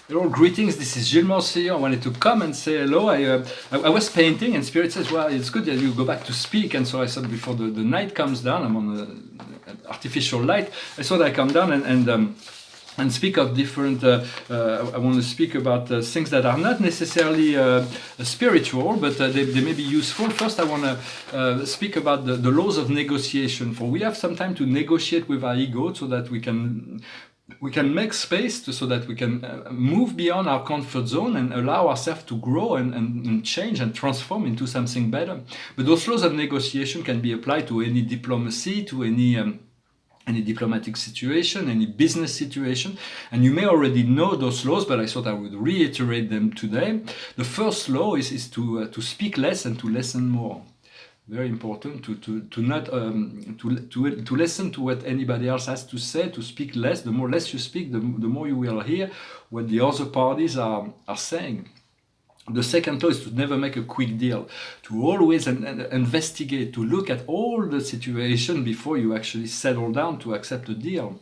Hello, greetings. This is Gilles here. I wanted to come and say hello. I was painting, and Spirit says, "Well, it's good that you go back to speak." And so I thought, before the night comes down, I'm on an artificial light. I thought I'd come down and speak of different. I want to speak about things that are not necessarily spiritual, but they may be useful. First, I want to speak about the laws of negotiation. For we have some time to negotiate with our ego, so that we can make space so that we can move beyond our comfort zone and allow ourselves to grow and change and transform into something better. But those laws of negotiation can be applied to any diplomacy, to any diplomatic situation, any business situation, and you may already know those laws, but I thought I would reiterate them today. The first law is to speak less and to listen more. Very important to not to listen to what anybody else has to say, to speak less. The more less you speak, the more you will hear what the other parties are saying. The second law is to never make a quick deal, to always investigate, to look at all the situation before you actually settle down to accept a deal.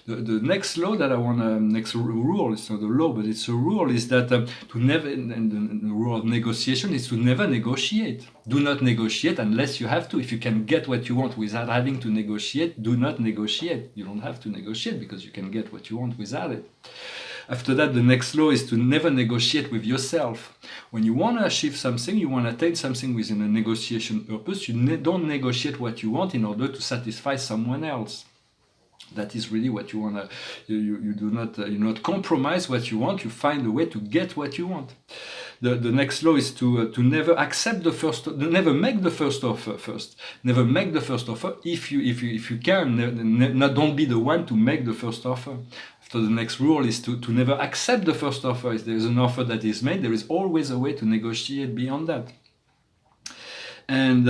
The next law that I want to, next rule, it's not a law, but it's a rule, is that to never, and the rule of negotiation is to never negotiate. Do not negotiate unless you have to. If you can get what you want without having to negotiate, do not negotiate. You don't have to negotiate because you can get what you want without it. After that, the next law is to never negotiate with yourself. When you want to achieve something, you want to attain something within a negotiation purpose, you don't negotiate what you want in order to satisfy someone else. That is really what you want to. You do not compromise what you want. You find a way to get what you want. The next law is to never accept never make the first offer first. Never make the first offer if you can. Don't be the one to make the first offer. So the next rule is to never accept the first offer. If there is an offer that is made, there is always a way to negotiate beyond that. And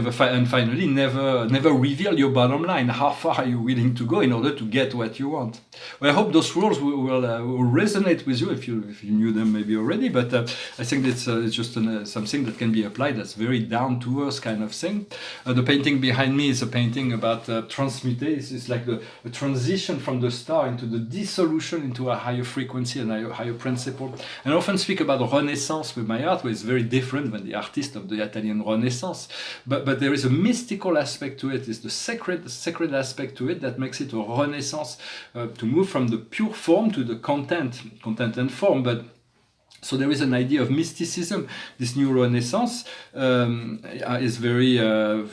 finally, never reveal your bottom line. How far are you willing to go in order to get what you want? Well, I hope those rules will resonate with you if you knew them maybe already. But I think it's just something that can be applied. That's very down to earth kind of thing. The painting behind me is a painting about transmutation. It's like the transition from the star into the dissolution into a higher frequency and a higher principle. And I often speak about Renaissance with my art, where it's very different than the artist of the Italian Renaissance. But there is a mystical aspect to it. It's the sacred aspect to it that makes it a renaissance, to move from the pure form to the content and form. But so there is an idea of mysticism. This new Renaissance is very in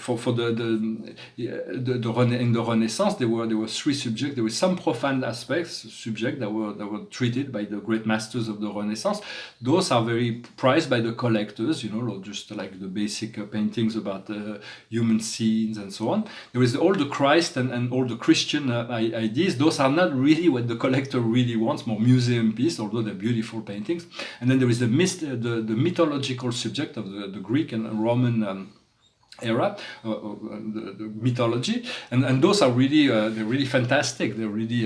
the Renaissance there were three subjects. There were some profound subjects that were treated by the great masters of the Renaissance. Those are very prized by the collectors, just like the basic paintings about human scenes and so on. There is all the Christ and all the Christian ideas. Those are not really what the collector really wants, more museum piece, although they're beautiful paintings. And then there is the mythological subject of the Greek and Roman era, the mythology, and those are really they're really fantastic. They're really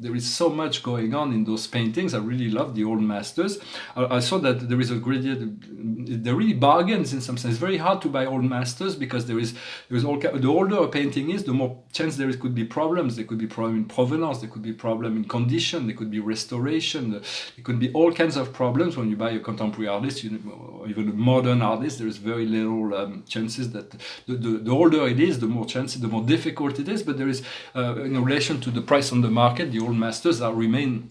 there is so much going on in those paintings. I really love the old masters. I saw that there is a great deal. They're really bargains in some sense. It's very hard to buy old masters because there is all. The older a painting is, the more chance there could be problems. There could be problem in provenance. There could be problem in condition. There could be restoration. There could be all kinds of problems when you buy a contemporary artist, or even a modern artist. There is very little chances that the older it is, the more chances, the more difficult it is. But there is, in relation to the price on the market, the old masters remain.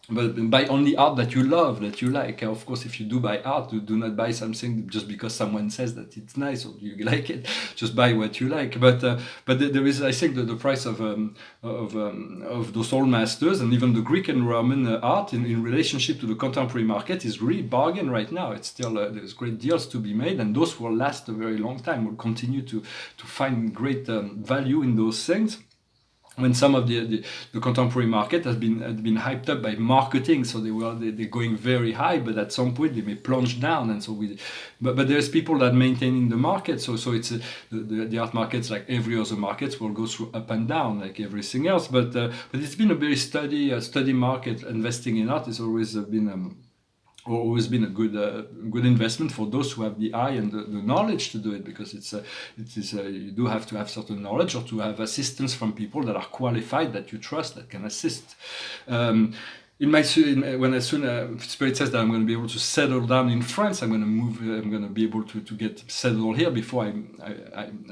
But buy only art that you love, that you like. Of course, if you do buy art, do not buy something just because someone says that it's nice or you like it. Just buy what you like. But there is, I think, the price of those old masters and even the Greek and Roman art in relationship to the contemporary market is really bargain right now. It's still there's great deals to be made, and those will last a very long time. We'll continue to find great value in those things. When some of the contemporary market has been hyped up by marketing, so they're going very high, but at some point they may plunge down, and so but there's people that maintaining the market. So it's the art markets, like every other markets, will go through up and down like everything else. But it's been a very steady market. Investing in art has always been a good investment for those who have the eye and the knowledge to do it, because you do have to have certain knowledge or to have assistance from people that are qualified, that you trust, that can assist. when as soon Spirit says that I'm going to be able to settle down in France, I'm going to move. I'm going to be able to get settled here before I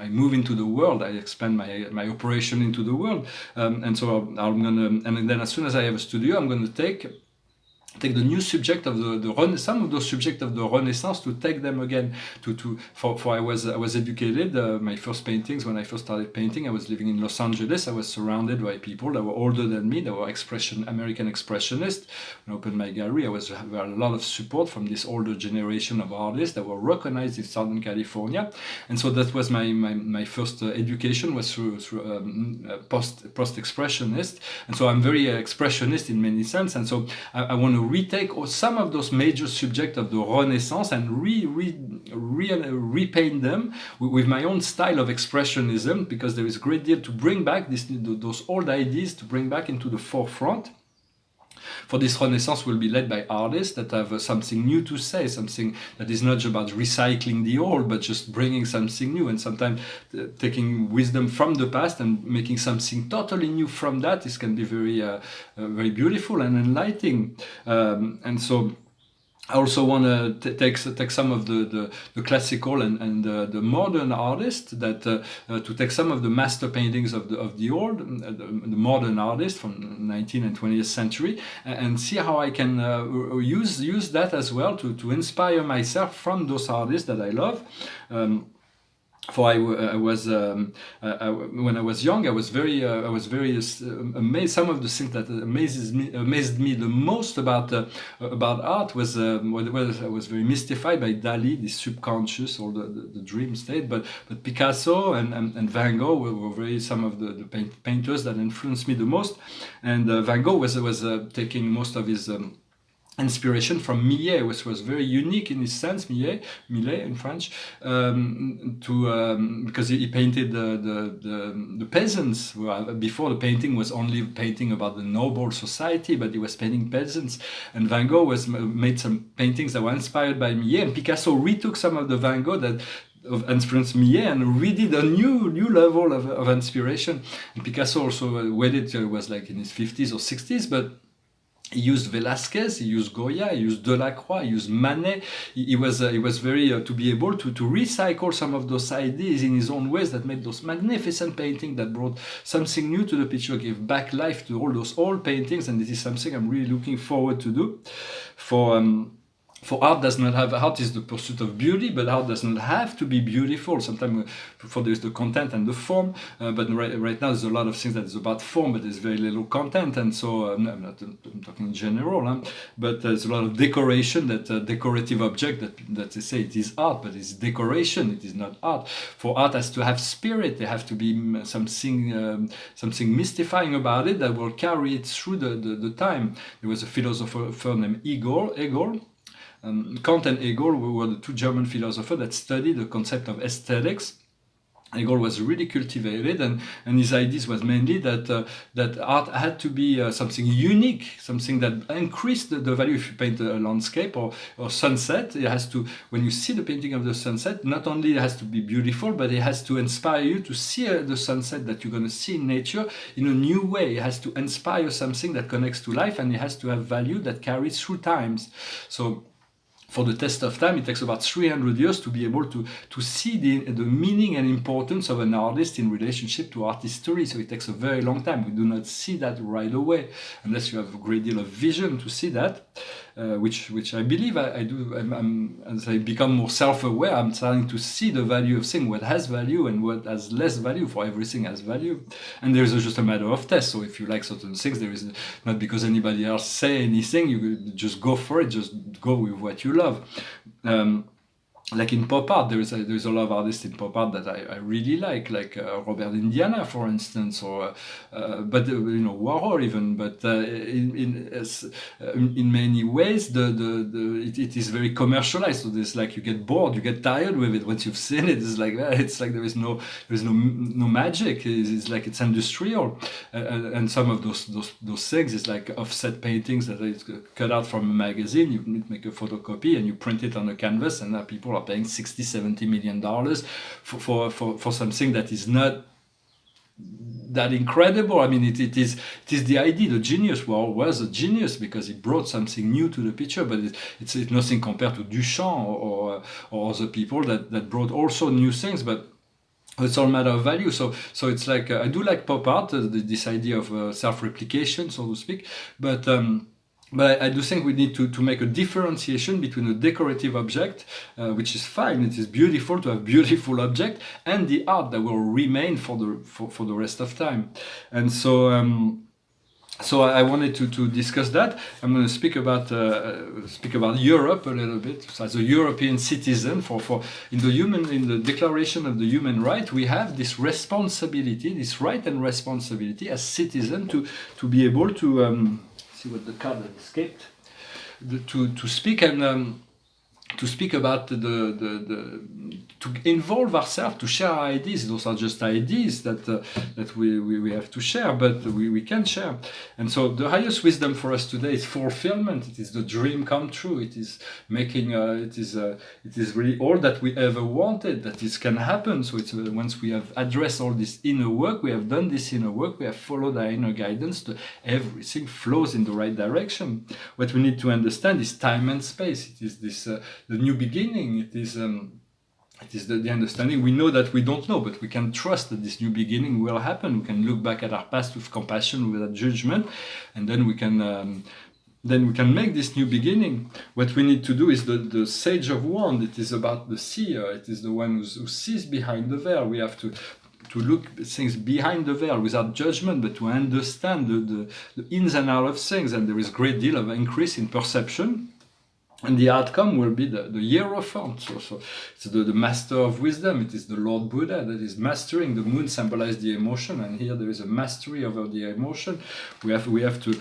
move into the world. I expand my operation into the world, and so I'm going to. And then as soon as I have a studio, I'm going to take the new subject of some of those subjects of the Renaissance, to take them again for I was educated. My first paintings, when I first started painting, I was living in Los Angeles. I was surrounded by people that were older than me. They were American expressionists. When I opened my gallery, I had a lot of support from this older generation of artists that were recognized in Southern California, and so that was my first education was through post expressionist, and so I'm very expressionist in many sense, and so I want to retake some of those major subjects of the Renaissance and repaint them with my own style of expressionism, because there is a great deal to bring back those old ideas, to bring back into the forefront. For this Renaissance will be led by artists that have something new to say, something that is not about recycling the old, but just bringing something new, and sometimes taking wisdom from the past and making something totally new from that. This can be very, very beautiful and enlightening. And so I also want to take some of the classical and the modern artists, that to take some of the master paintings of the old, the modern artists from 19th and 20th century, and see how I can use that as well to inspire myself from those artists that I love. For I was when I was young, I was very amazed. Some of the things that amazed me the most about art was I was very mystified by Dali, the subconscious or the dream state. But Picasso and Van Gogh were some of the painters that influenced me the most. And Van Gogh was taking most of his inspiration from Millet, which was very unique in his sense, Millet in French, because he painted the peasants. Before, the painting was only painting about the noble society, but he was painting peasants. And Van Gogh made some paintings that were inspired by Millet, and Picasso retook some of the Van Gogh that influenced Millet and redid a new level of inspiration. And Picasso also was like in his 50s or 60s, but he used Velázquez, he used Goya, he used Delacroix, he used Manet. He was very to be able to recycle some of those ideas in his own ways, that made those magnificent paintings that brought something new to the picture, gave back life to all those old paintings. And this is something I'm really looking forward to do. For art is the pursuit of beauty, but art does not have to be beautiful. Sometimes there's the content and the form, but right now there's a lot of things that is about form, but there's very little content. And so I'm talking in general, but there's a lot of decoration, decorative object that they say it is art, but it's decoration, it is not art. For art has to have spirit, there have to be something mystifying about it that will carry it through the time. There was a philosopher named Hegel. Kant and Hegel were the two German philosophers that studied the concept of aesthetics. Hegel was really cultivated, and his ideas was mainly that art had to be something unique, something that increased the value. If you paint a landscape or sunset, it has to, when you see the painting of the sunset, not only it has to be beautiful, but it has to inspire you to see the sunset that you're going to see in nature in a new way. It has to inspire something that connects to life, and it has to have value that carries through times. So for the test of time, it takes about 300 years to be able to see the meaning and importance of an artist in relationship to art history. So it takes a very long time. We do not see that right away, unless you have a great deal of vision to see that, which I believe I do. As I become more self-aware, I'm starting to see the value of things, what has value and what has less value. For everything has value. And there is just a matter of test. So if you like certain things, there is not because anybody else say anything, you just go for it, just go with what you love. Like in pop art, there is a lot of artists in pop art that I really like Robert Indiana, for instance, or but Warhol even. But in many ways, it is very commercialized. So there's like you get bored, you get tired with it once you've seen it. It's like there is no magic. It's like it's industrial, and some of those things is like offset paintings that is cut out from a magazine. You make a photocopy and you print it on a canvas, and people are paying $60-70 million for something that is not that incredible. I mean, it is the idea. The genius was a genius because he brought something new to the picture, but it's nothing compared to Duchamp or other people that brought also new things. But it's all matter of value. So it's like I do like pop art, this idea of self-replication, so to speak. But I do think we need to make a differentiation between a decorative object, which is fine, it is beautiful to have beautiful object, and the art that will remain for the rest of time. And so I wanted to discuss that. I'm going to speak about Europe a little bit. So as a European citizen, in the Declaration of the Human Rights, we have this responsibility, this right and responsibility as citizen to be able to see what the card that escaped, to speak and to speak about to involve ourselves, to share our ideas. Those are just ideas that we have to share, but we can share. And so the highest wisdom for us today is fulfillment. It is the dream come true. It is making. It is really all that we ever wanted. That this can happen. So it's once we have addressed all this inner work, we have done this inner work, we have followed our inner guidance. Everything flows in the right direction. What we need to understand is time and space. It is this. The new beginning, it is the understanding. We know that we don't know, but we can trust that this new beginning will happen. We can look back at our past with compassion, without judgment, and then we can make this new beginning. What we need to do is the Sage of Wands. It is about the seer. It is the one who sees behind the veil. We have to look things behind the veil without judgment, but to understand the ins and outs of things. And there is a great deal of increase in perception. And the outcome will be the Hierophant. So it's the master of wisdom. It is the Lord Buddha that is mastering. The moon symbolizes the emotion, and here there is a mastery over the emotion. We have to.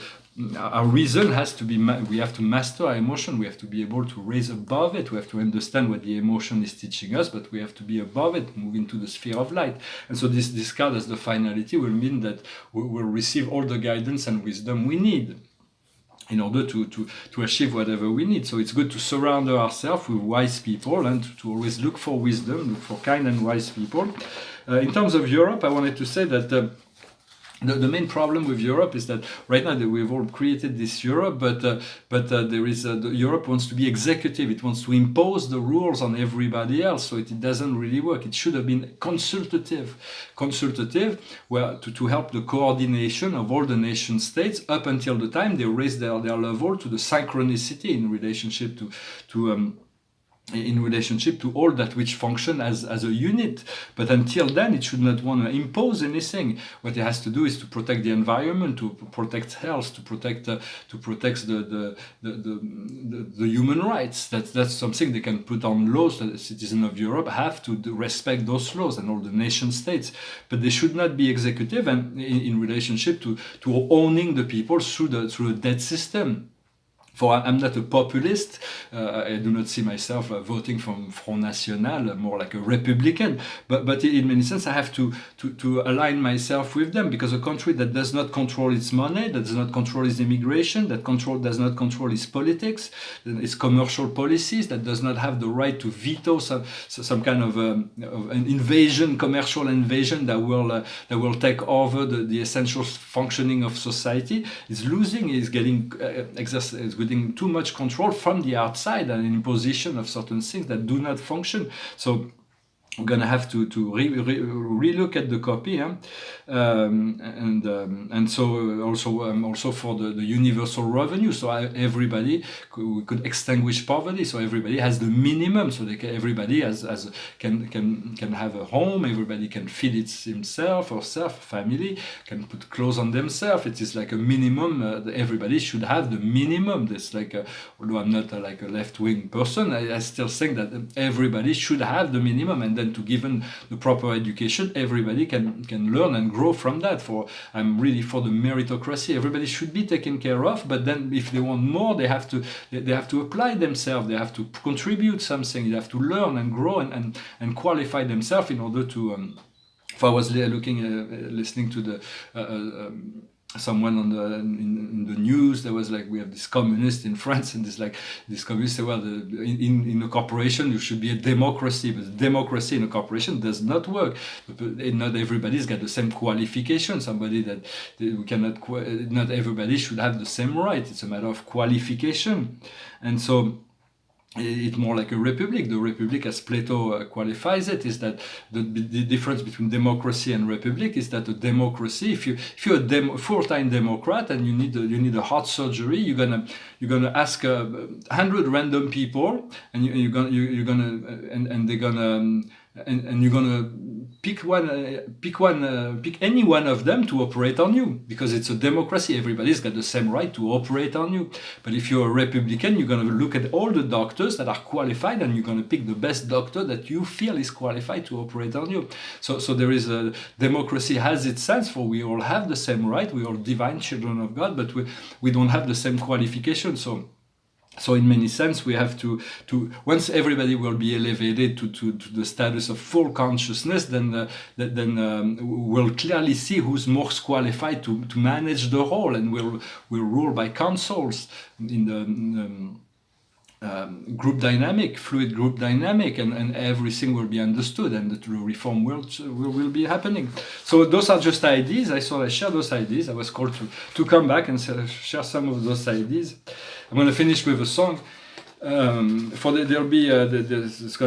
Our reason has to be. We have to master our emotion. We have to be able to raise above it. We have to understand what the emotion is teaching us, but we have to be above it, move into the sphere of light. And so this card as the finality will mean that we will receive all the guidance and wisdom we need in order to achieve whatever we need. So it's good to surround ourselves with wise people and to always look for wisdom, look for kind and wise people. In terms of Europe, I wanted to say that the main problem with Europe is that right now we've all created this Europe, but there is Europe wants to be executive. It wants to impose the rules on everybody else. So it doesn't really work. It should have been consultative, where to help the coordination of all the nation states up until the time they raise their level to the synchronicity in relationship to all that which function as a unit. But until then, it should not want to impose anything. What it has to do is to protect the environment, to protect health, to protect the human rights. That's something they can put on laws that the citizens of Europe have to respect those laws and all the nation states. But they should not be executive and in relationship to owning the people through a debt system. For I'm not a populist. I do not see myself voting from Front National, more like a Republican. But in many sense, I have to align myself with them, because a country that does not control its money, that does not control its immigration, that does not control its politics, its commercial policies, that does not have the right to veto some kind of an invasion, commercial invasion that will take over the essential functioning of society, is losing, is getting getting too much control from the outside and an imposition of certain things that do not function. So we're going to have to relook at the copy, and so also for the universal revenue. So everybody could extinguish poverty. So everybody has the minimum. So everybody can have a home. Everybody can feed himself, herself, family, can put clothes on themselves. It is like a minimum. Everybody should have the minimum. This although I'm not like a left-wing person, I still think that everybody should have the minimum, and then to given the proper education, everybody can learn and grow from that. I'm really for the meritocracy. Everybody should be taken care of, but then if they want more, they have to apply themselves. They have to contribute something. They have to learn and grow and qualify themselves in order to. If I was listening to someone on in the news, there was like, we have this communist in France, and this communist said, well, in a corporation you should be a democracy, but democracy in a corporation does not work. Not everybody's got the same qualification. Somebody that we cannot, not everybody should have the same right. It's a matter of qualification. And so it's more like a republic. The republic, as Plato qualifies it, is that the difference between democracy and republic is that a democracy, if you're a full-time Democrat and you need a heart surgery, you're gonna ask 100 random people, and you're gonna pick any one of them to operate on you, because it's a democracy. Everybody's got the same right to operate on you. But if you're a Republican, you're going to look at all the doctors that are qualified, and you're going to pick the best doctor that you feel is qualified to operate on you. So there is a democracy has its sense, for we all have the same right. We are divine children of God, but we don't have the same qualification. So in many sense, we have to once everybody will be elevated to the status of full consciousness, then we'll clearly see who's most qualified to manage the whole, and we'll rule by councils in the group dynamic, fluid group dynamic, and everything will be understood, and the reform will be happening. So those are just ideas. I thought I share those ideas. I was called to come back and share some of those ideas. I'm going to finish with a song. There's going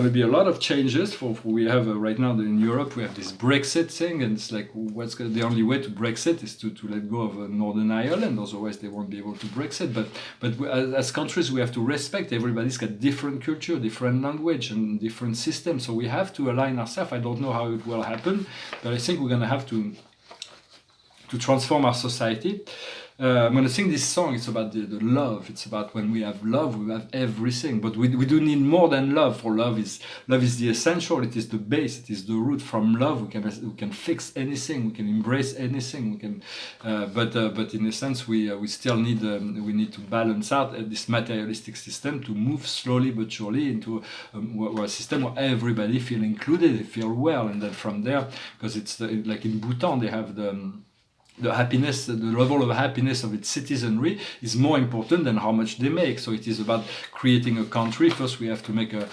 to be a lot of changes. We have right now in Europe, we have this Brexit thing, and it's like, the only way to Brexit is to let go of Northern Ireland. Otherwise, they won't be able to Brexit. But as countries, we have to respect. Everybody's got different culture, different language, and different systems. So we have to align ourselves. I don't know how it will happen, but I think we're going to have to transform our society. I'm going to sing this song. It's about the love. It's about when we have love, we have everything. But we do need more than love. For love is the essential. It is the base. It is the root. From love, we can fix anything. We can embrace anything. We can. But in a sense, we still need to balance out this materialistic system to move slowly but surely into a system where everybody feel included, they feel well, and then from there, because it's like in Bhutan, they have the happiness, the level of happiness of its citizenry is more important than how much they make. So it is about creating a country. First, we have to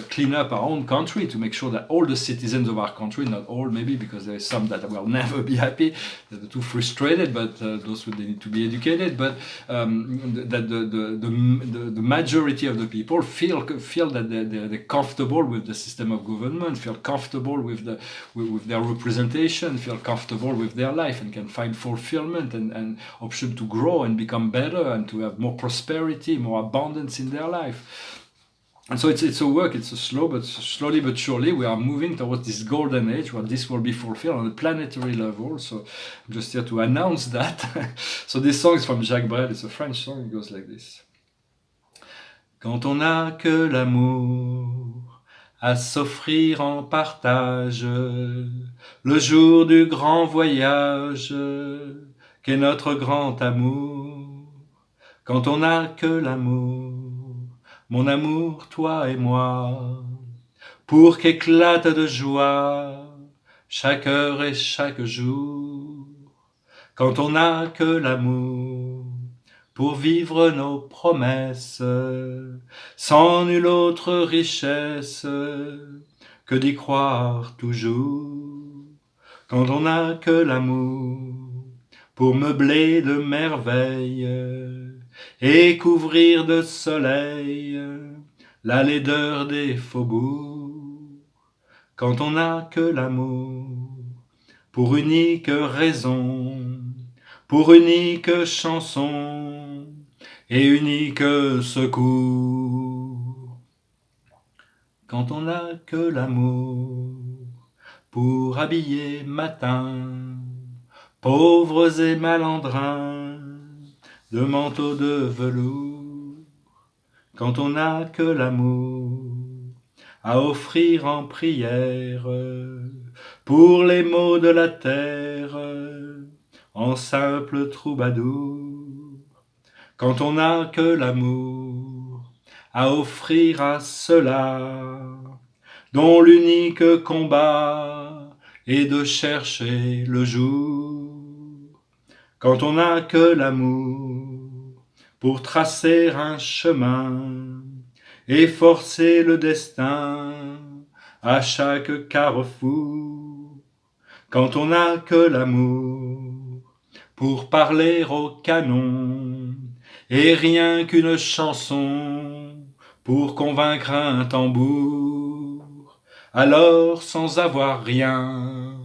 clean up our own country to make sure that all the citizens of our country, not all maybe, because there are some that will never be happy, that are too frustrated, but those they need to be educated. But that the majority of the people feel that they're comfortable with the system of government, feel comfortable with their representation, feel comfortable with their life, and can find fulfillment and option to grow and become better and to have more prosperity, more abundance in their life. And so it's a work. It's a slowly but surely we are moving towards this golden age where this will be fulfilled on a planetary level. So I'm just here to announce that. So this song is from Jacques Brel. It's a French song. It goes like this. Quand on n'a que l'amour à s'offrir en partage, le jour du grand voyage qu'est notre grand amour. Quand on n'a que l'amour, mon amour, toi et moi, pour qu'éclate de joie chaque heure et chaque jour. Quand on n'a que l'amour, pour vivre nos promesses, sans nulle autre richesse que d'y croire toujours. Quand on n'a que l'amour, pour meubler de merveilles et couvrir de soleil la laideur des faubourgs. Quand on n'a que l'amour, pour unique raison, pour unique chanson et unique secours. Quand on n'a que l'amour pour habiller matin pauvres et malandrins de manteaux de velours. Quand on n'a que l'amour à offrir en prière pour les maux de la terre en simple troubadour. Quand on n'a que l'amour à offrir à ceux-là dont l'unique combat est de chercher le jour. quand on n'a que l'amour pour tracer un chemin et forcer le destin à chaque carrefour, quand on n'a que l'amour pour parler au canon et rien qu'une chanson pour convaincre un tambour, alors sans avoir rien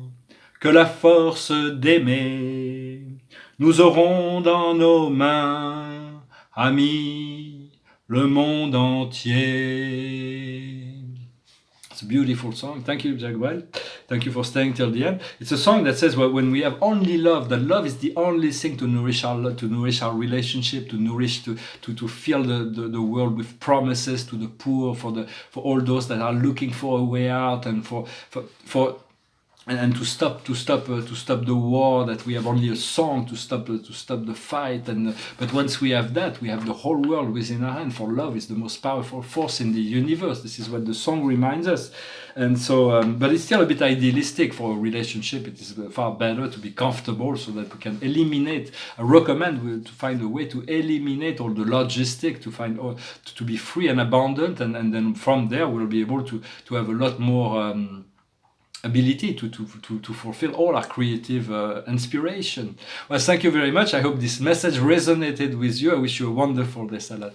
que la force d'aimer, nous aurons dans nos mains, amis, le monde entier. It's a beautiful song. Thank you, Jaguar. Thank you for staying till the end. It's a song that says, well, when we have only love, that love is the only thing to nourish our relationship, to nourish, to fill the world with promises to the poor, for all those that are looking for a way out, and and to stop the war, that we have only a song to stop the fight, but once we have that, we have the whole world within our hand, for love is the most powerful force in the universe. This is what the song reminds us. And so but it's still a bit idealistic for a relationship. It is far better to be comfortable, so that we can eliminate, I recommend to find a way to eliminate all the logistic, to find to be free and abundant, and then from there we'll be able to have a lot more ability to fulfill all our creative inspiration. Well, thank you very much. I hope this message resonated with you. I wish you a wonderful day, Salah.